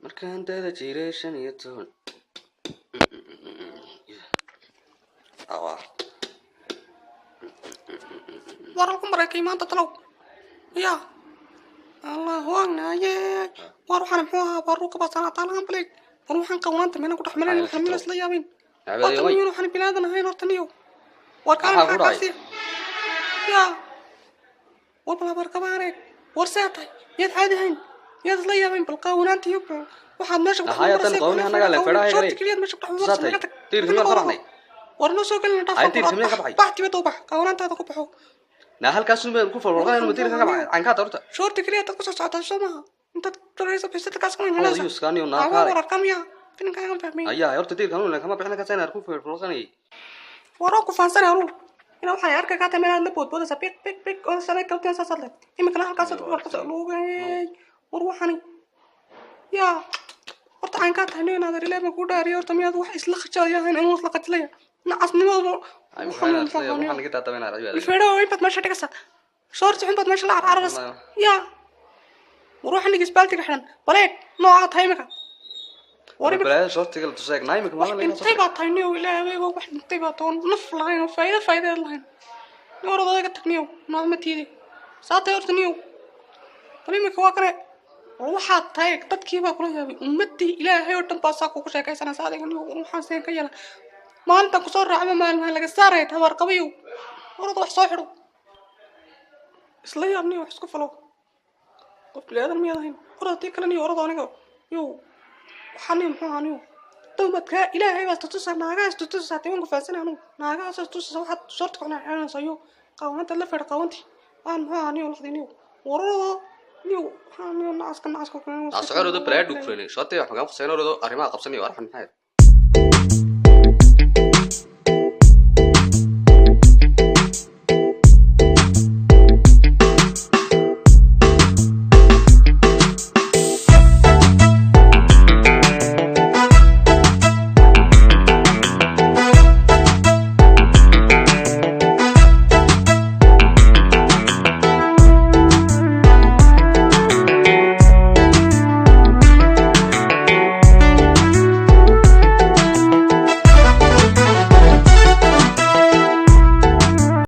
markaan dada jiray 15 awa وراكم راكي ما تطلعوا يا الله وانا يا واروح انا محوها واروك بس انا طالعه بليك وروح نقوانت من كنت حملين وحمل اسليابين وطنيون وحن بلادنا هاي نورتنيو وكان حكاسي يا والله بركبارك ورساتي يد عادهين يد اسليابين بالقاونات يبقى waxaad meesha ku hay'adan qowni anaga la fadhaay garay saatay tiirkii faraxnay warno soo galin dhaaf ay tiirkii ka baxay baxti baa bax qawnaantaada ku baxo na halkaas uu ku farqan inuu tiirkii ka baxay aan ka tarta shorti kaliya dad ku soo socda Soomaa inta taraysa bisada kaas kan inuu la yuskani oo naaqay warar kamiya tin ka aan fahmay ayaa horta tiirkii anu kama bixin ka saynaa ku farqanay waro ku faansan anu ina waxa arka ka tameeyay la bood sa pik pik pik oo sanay ka taan sa sadle imika halkaas ku warqas loogay war waxani ya horta aan ka tahnay inaad rileema ku dhaariyo horta miyaad wax isla khajaayahay inuu isla qatlay nacasnimadu ay waxaan laga taataynaa rajada feedo inta meesha dhigasa short inta meesha la cararabas ya وروح نجي سبالتي كحنا بلاك نوع تايمك وريك بلا شورتي قلت ساق نايمك ما لا طيبه تايني ولا واحد طيبه طون نفلاين فايده لاين نور ضايق تكنيو ما متيدي ساعتي ورتنيو طريقك واقرا waxaad tahay dadkii baa kula yaabay ummadii ilaahay oo dhan baasaa ku sheekaysanaa saadigan waxaan seen ka yala maanta ku soo raacay maalmaha laga saaray tabar qabiyo warada wax soo xidho isla yaabni wax isku falo qof leedan miyaadayn warada kale niyo warada aniga yo waxaan muxuu aniyo dawladka ilaahay baa tutusa naagaas tutusa taan ku faasanaanu naagaas tutusa waxaad short kana xanaansayo qaawanta la fadh qaawanti aan muxuu aniyo laxdiniyo warada niyo waxaan naas kan naas ku ascurado balaad dhugfreen shotay wax maga qosayno arrimaha qabsanayo arxan maxay